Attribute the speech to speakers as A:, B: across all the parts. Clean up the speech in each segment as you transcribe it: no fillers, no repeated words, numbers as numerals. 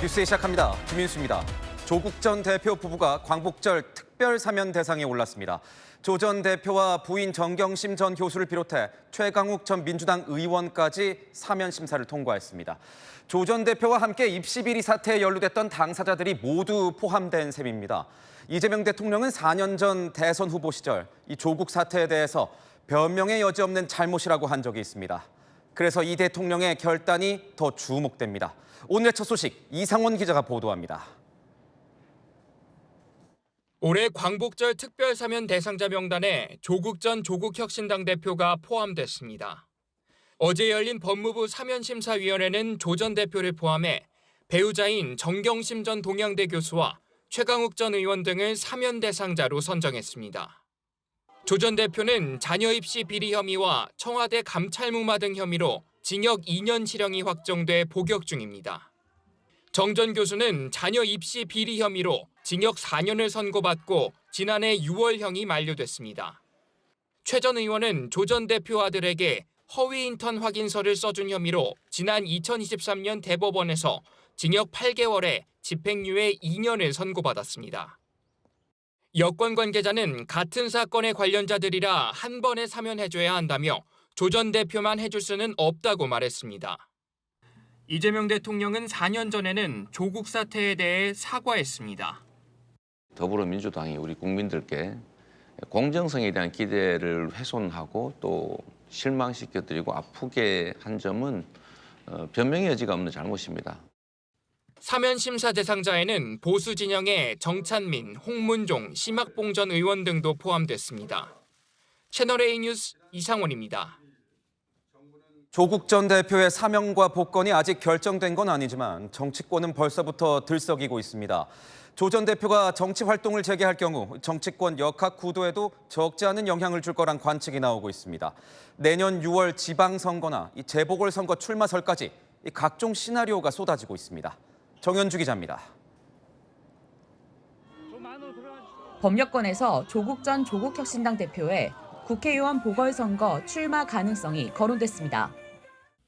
A: 뉴스에 시작합니다. 김민수입니다. 조국 전 대표 부부가 광복절 특별 사면 대상에 올랐습니다. 조 전 대표와 부인 정경심 전 교수를 비롯해 최강욱 전 민주당 의원까지 사면 심사를 통과했습니다. 조 전 대표와 함께 입시 비리 사태에 연루됐던 당사자들이 모두 포함된 셈입니다. 이재명 대통령은 4년 전 대선 후보 시절 이 조국 사태에 대해서 변명의 여지 없는 잘못이라고 한 적이 있습니다. 그래서 이 대통령의 결단이 더 주목됩니다. 오늘의 첫 소식 이상원 기자가 보도합니다.
B: 올해 광복절 특별사면 대상자 명단에 조국 전 조국혁신당 대표가 포함됐습니다. 어제 열린 법무부 사면심사위원회는 조 전 대표를 포함해 배우자인 정경심 전 동양대 교수와 최강욱 전 의원 등을 사면 대상자로 선정했습니다. 조 전 대표는 자녀 입시 비리 혐의와 청와대 감찰무마 등 혐의로 징역 2년 실형이 확정돼 복역 중입니다. 정 전 교수는 자녀 입시 비리 혐의로 징역 4년을 선고받고 지난해 6월형이 만료됐습니다. 최 전 의원은 조 전 대표 아들에게 허위 인턴 확인서를 써준 혐의로 지난 2023년 대법원에서 징역 8개월에 집행유예 2년을 선고받았습니다. 여권 관계자는 같은 사건의 관련자들이라 한 번에 사면해줘야 한다며 조 전 대표만 해줄 수는 없다고 말했습니다. 이재명 대통령은 4년 전에는 조국 사태에 대해 사과했습니다.
C: 더불어민주당이 우리 국민들께 공정성에 대한 기대를 훼손하고 또 실망시켜드리고 아프게 한 점은 변명의 여지가 없는 잘못입니다.
B: 사면 심사 대상자에는 보수 진영의 정찬민, 홍문종, 심학봉 전 의원 등도 포함됐습니다. 채널A 뉴스 이상원입니다.
A: 조국 전 대표의 사면과 복권이 아직 결정된 건 아니지만 정치권은 벌써부터 들썩이고 있습니다. 조 전 대표가 정치 활동을 재개할 경우 정치권 역학 구도에도 적지 않은 영향을 줄 거란 관측이 나오고 있습니다. 내년 6월 지방선거나 이 재보궐선거 출마설까지 각종 시나리오가 쏟아지고 있습니다. 정현주 기자입니다.
D: 법여권에서 조국 전 조국혁신당 대표의 국회의원 보궐선거 출마 가능성이 거론됐습니다.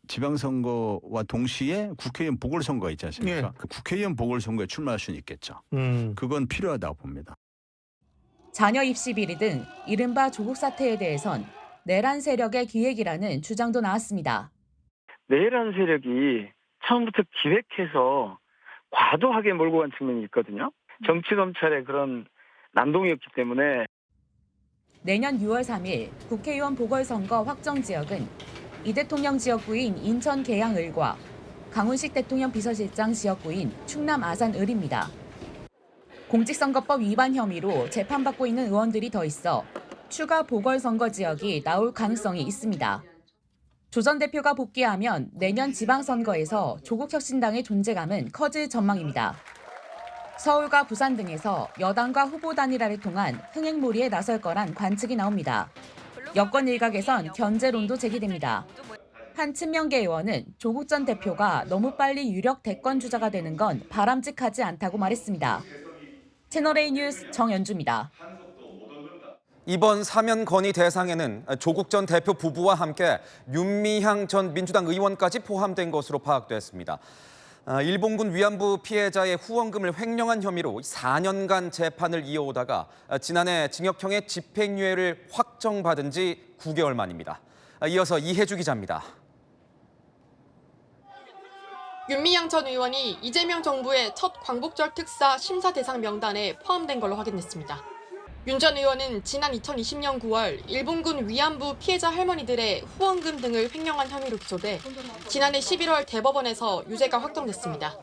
E: 지방선거와 동시에 국회의원 보궐선거가 있지 않습니까?
F: 예.
E: 그 국회의원 보궐선거에 출마할 수는 있겠죠. 그건 필요하다고 봅니다.
D: 자녀 입시 비리 등 이른바 조국 사태에 대해선 내란 세력의 기획이라는 주장도 나왔습니다.
F: 내란 세력이 처음부터 기획해서 과도하게 몰고 간 측면이 있거든요. 정치검찰의 그런 난동이었기 때문에.
D: 내년 6월 3일 국회의원 보궐선거 확정 지역은 이 대통령 지역구인 인천 계양을과 강훈식 대통령 비서실장 지역구인 충남 아산을입니다. 공직선거법 위반 혐의로 재판받고 있는 의원들이 더 있어 추가 보궐선거 지역이 나올 가능성이 있습니다. 조 전 대표가 복귀하면 내년 지방선거에서 조국혁신당의 존재감은 커질 전망입니다. 서울과 부산 등에서 여당과 후보 단일화를 통한 흥행몰이에 나설 거란 관측이 나옵니다. 여권 일각에선 견제론도 제기됩니다. 한 친명계 의원은 조국 전 대표가 너무 빨리 유력 대권 주자가 되는 건 바람직하지 않다고 말했습니다. 채널A 뉴스 정연주입니다.
A: 이번 사면 건의 대상에는 조국 전 대표 부부와 함께 윤미향 전 민주당 의원까지 포함된 것으로 파악됐습니다. 일본군 위안부 피해자의 후원금을 횡령한 혐의로 4년간 재판을 이어오다가 지난해 징역형의 집행유예를 확정받은 지 9개월 만입니다. 이어서 이혜주 기자입니다.
G: 윤미향 전 의원이 이재명 정부의 첫 광복절 특사 심사 대상 명단에 포함된 걸로 확인됐습니다. 윤 전 의원은 지난 2020년 9월 일본군 위안부 피해자 할머니들의 후원금 등을 횡령한 혐의로 기소돼 지난해 11월 대법원에서 유죄가 확정됐습니다.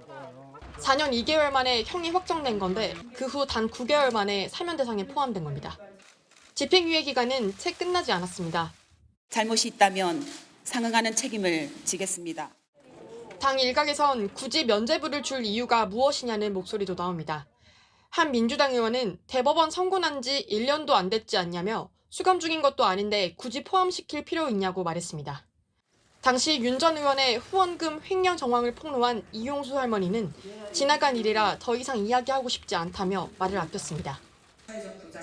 G: 4년 2개월 만에 형이 확정된 건데 그 후 단 9개월 만에 사면 대상에 포함된 겁니다. 집행유예 기간은 채 끝나지 않았습니다.
H: 잘못이 있다면 상응하는 책임을 지겠습니다.
G: 당 일각에선 굳이 면죄부를 줄 이유가 무엇이냐는 목소리도 나옵니다. 한 민주당 의원은 대법원 선고 난 지 1년도 안 됐지 않냐며 수감 중인 것도 아닌데 굳이 포함시킬 필요 있냐고 말했습니다. 당시 윤 전 의원의 후원금 횡령 정황을 폭로한 이용수 할머니는 지나간 일이라 더 이상 이야기하고 싶지 않다며 말을 아꼈습니다.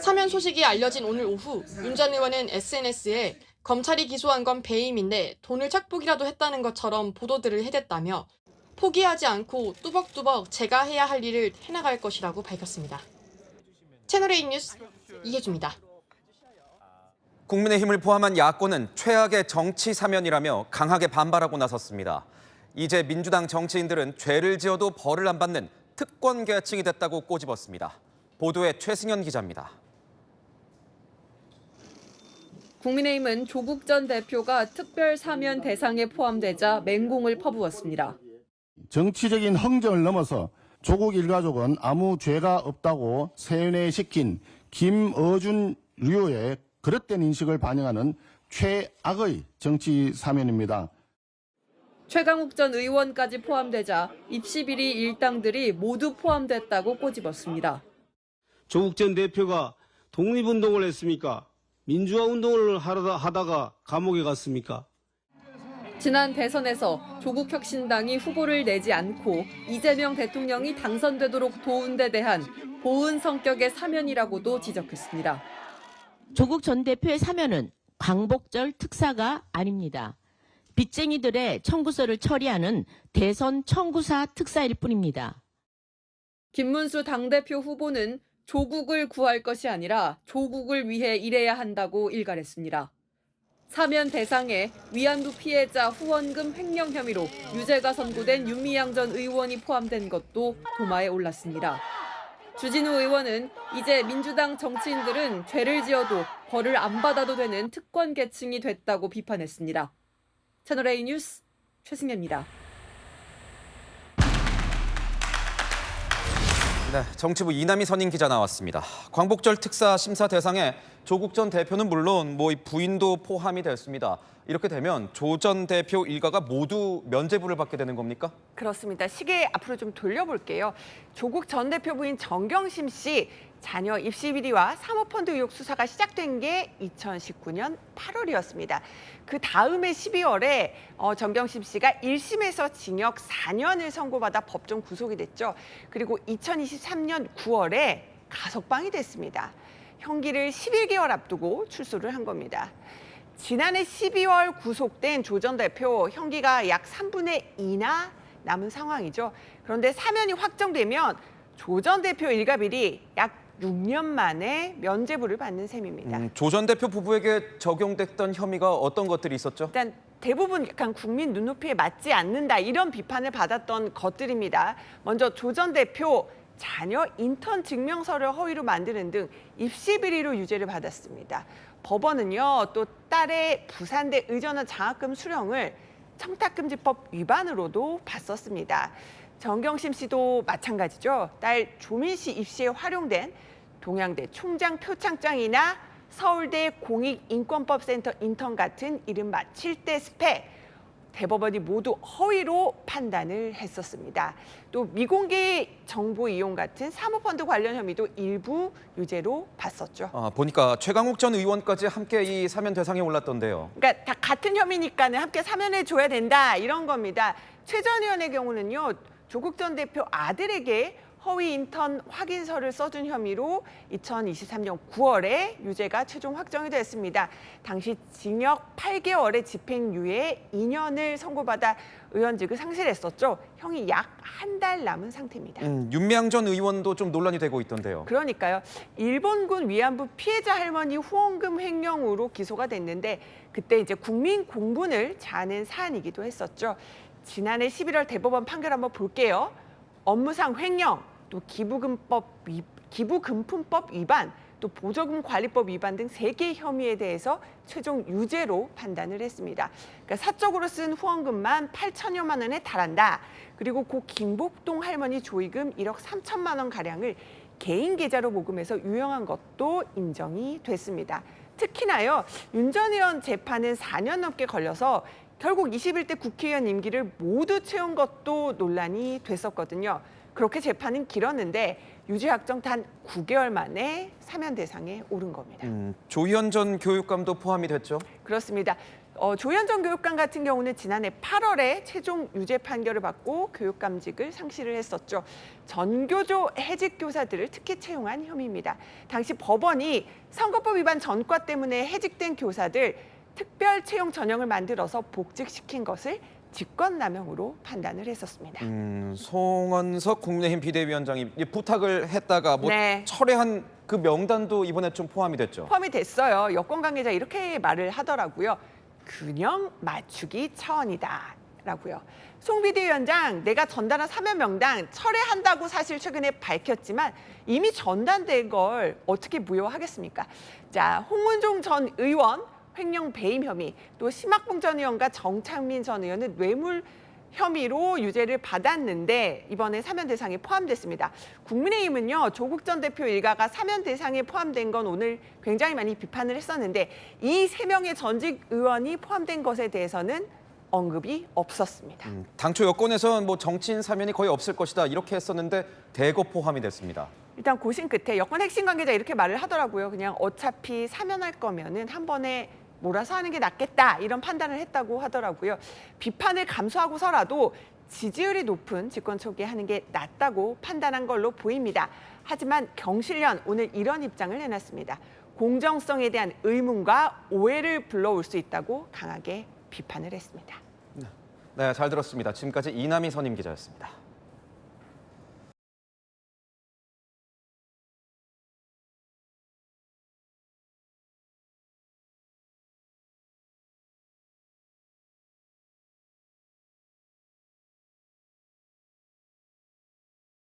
G: 사면 소식이 알려진 오늘 오후 윤 전 의원은 SNS에 검찰이 기소한 건 배임인데 돈을 착복이라도 했다는 것처럼 보도들을 해댔다며 포기하지 않고 뚜벅뚜벅 제가 해야 할 일을 해나갈 것이라고 밝혔습니다. 채널A 뉴스 이혜주입니다.
A: 국민의힘을 포함한 야권은 최악의 정치 사면이라며 강하게 반발하고 나섰습니다. 이제 민주당 정치인들은 죄를 지어도 벌을 안 받는 특권 계층이 됐다고 꼬집었습니다. 보도에 최승현 기자입니다.
I: 국민의힘은 조국 전 대표가 특별 사면 대상에 포함되자 맹공을 퍼부었습니다.
J: 정치적인 흥정을 넘어서 조국 일가족은 아무 죄가 없다고 세뇌시킨 김어준 류의 그릇된 인식을 반영하는 최악의 정치 사면입니다.
I: 최강욱 전 의원까지 포함되자 입시비리 일당들이 모두 포함됐다고 꼬집었습니다.
K: 조국 전 대표가 독립운동을 했습니까? 민주화 운동을 하다가 감옥에 갔습니까?
I: 지난 대선에서 조국혁신당이 후보를 내지 않고 이재명 대통령이 당선되도록 도운 데 대한 보은 성격의 사면이라고도 지적했습니다.
L: 조국 전 대표의 사면은 광복절 특사가 아닙니다. 빚쟁이들의 청구서를 처리하는 대선 청구사 특사일 뿐입니다.
I: 김문수 당대표 후보는 조국을 구할 것이 아니라 조국을 위해 일해야 한다고 일갈했습니다. 사면 대상에 위안부 피해자 후원금 횡령 혐의로 유죄가 선고된 윤미향 전 의원이 포함된 것도 도마에 올랐습니다. 주진우 의원은 이제 민주당 정치인들은 죄를 지어도 벌을 안 받아도 되는 특권 계층이 됐다고 비판했습니다. 채널A 뉴스 최승현입니다.
A: 네, 정치부 이남희 선임 기자 나왔습니다. 광복절 특사 심사 대상에 조국 전 대표는 물론 이 부인도 포함이 됐습니다. 이렇게 되면 조 전 대표 일가가 모두 면죄부를 받게 되는 겁니까?
M: 그렇습니다. 시계 앞으로 좀 돌려볼게요. 조국 전 대표 부인 정경심 씨 자녀 입시 비리와 사모펀드 의혹 수사가 시작된 게 2019년 8월이었습니다. 그 다음에 12월에 정경심 씨가 1심에서 징역 4년을 선고받아 법정 구속이 됐죠. 그리고 2023년 9월에 가석방이 됐습니다. 형기를 11개월 앞두고 출소를 한 겁니다. 지난해 12월 구속된 조 전 대표 형기가 약 3분의 2나 남은 상황이죠. 그런데 사면이 확정되면 조 전 대표 일가비리 약 6년 만에 면죄부를 받는 셈입니다.
A: 조 전 대표 부부에게 적용됐던 혐의가 어떤 것들이 있었죠?
M: 일단 대부분 약간 국민 눈높이에 맞지 않는다 이런 비판을 받았던 것들입니다. 먼저 조 전 대표 자녀 인턴 증명서를 허위로 만드는 등 입시 비리로 유죄를 받았습니다. 법원은요, 또 딸의 부산대 의전원 장학금 수령을 청탁금지법 위반으로도 봤었습니다. 정경심 씨도 마찬가지죠. 딸 조민 씨 입시에 활용된 동양대 총장 표창장이나 서울대 공익인권법센터 인턴 같은 이른바 7대 스펙, 대법원이 모두 허위로 판단을 했었습니다. 또 미공개 정보 이용 같은 사모펀드 관련 혐의도 일부 유죄로 봤었죠.
A: 보니까 최강욱 전 의원까지 함께 이 사면 대상에 올랐던데요.
M: 그러니까 다 같은 혐의니까는 함께 사면해 줘야 된다 이런 겁니다. 최 전 의원의 경우는요. 조국 전 대표 아들에게 허위 인턴 확인서를 써준 혐의로 2023년 9월에 유죄가 최종 확정이 됐습니다. 당시 징역 8개월의 집행유예 2년을 선고받아 의원직을 상실했었죠. 형이 약 한 달 남은 상태입니다.
A: 윤미향 전 의원도 좀 논란이 되고 있던데요.
M: 그러니까요. 일본군 위안부 피해자 할머니 후원금 횡령으로 기소가 됐는데 그때 이제 국민 공분을 자아낸 사안이기도 했었죠. 지난해 11월 대법원 판결 한번 볼게요. 업무상 횡령, 또 기부금품법 위반, 또 보조금관리법 위반 등 3개 혐의에 대해서 최종 유죄로 판단을 했습니다. 그러니까 사적으로 쓴 후원금만 8천여만 원에 달한다. 그리고 고 김복동 할머니 조의금 1억 3천만 원 가량을 개인 계좌로 모금해서 유용한 것도 인정이 됐습니다. 특히나요, 윤 전 의원 재판은 4년 넘게 걸려서 결국 21대 국회의원 임기를 모두 채운 것도 논란이 됐었거든요. 그렇게 재판은 길었는데 유죄 확정 단 9개월 만에 사면 대상에 오른 겁니다.
A: 조희연 전 교육감도 포함이 됐죠?
M: 그렇습니다. 조희연 전 교육감 같은 경우는 지난해 8월에 최종 유죄 판결을 받고 교육감직을 상실을 했었죠. 전교조 해직 교사들을 특히 채용한 혐의입니다. 당시 법원이 선거법 위반 전과 때문에 해직된 교사들 특별 채용 전형을 만들어서 복직시킨 것을 직권남용으로 판단을 했었습니다.
A: 송원석 국민의힘 비대위원장이 부탁을 했다가
M: 네.
A: 철회한 그 명단도 이번에 좀 포함이 됐죠.
M: 포함이 됐어요. 여권 관계자 이렇게 말을 하더라고요. 균형 맞추기 차원이다라고요. 송 비대위원장, 내가 전달한 사면 명단 철회한다고 사실 최근에 밝혔지만 이미 전단된 걸 어떻게 무효하겠습니까? 자, 홍문종 전 의원 횡령 배임 혐의, 또 심학봉 전 의원과 정창민 전 의원은 뇌물 혐의로 유죄를 받았는데 이번에 사면 대상에 포함됐습니다. 국민의힘은요, 조국 전 대표 일가가 사면 대상에 포함된 건 오늘 굉장히 많이 비판을 했었는데 이 3명의 전직 의원이 포함된 것에 대해서는 언급이 없었습니다.
A: 당초 여권에선 정치인 사면이 거의 없을 것이다 이렇게 했었는데 대거 포함이 됐습니다.
M: 일단 고심 끝에 여권 핵심 관계자 이렇게 말을 하더라고요. 그냥 어차피 사면할 거면은 한 번에 몰아서 하는 게 낫겠다 이런 판단을 했다고 하더라고요. 비판을 감수하고서라도 지지율이 높은 집권 초기에 하는 게 낫다고 판단한 걸로 보입니다. 하지만 경실련 오늘 이런 입장을 내놨습니다. 공정성에 대한 의문과 오해를 불러올 수 있다고 강하게 비판을 했습니다.
A: 네, 잘 들었습니다. 지금까지 이남희 선임 기자였습니다.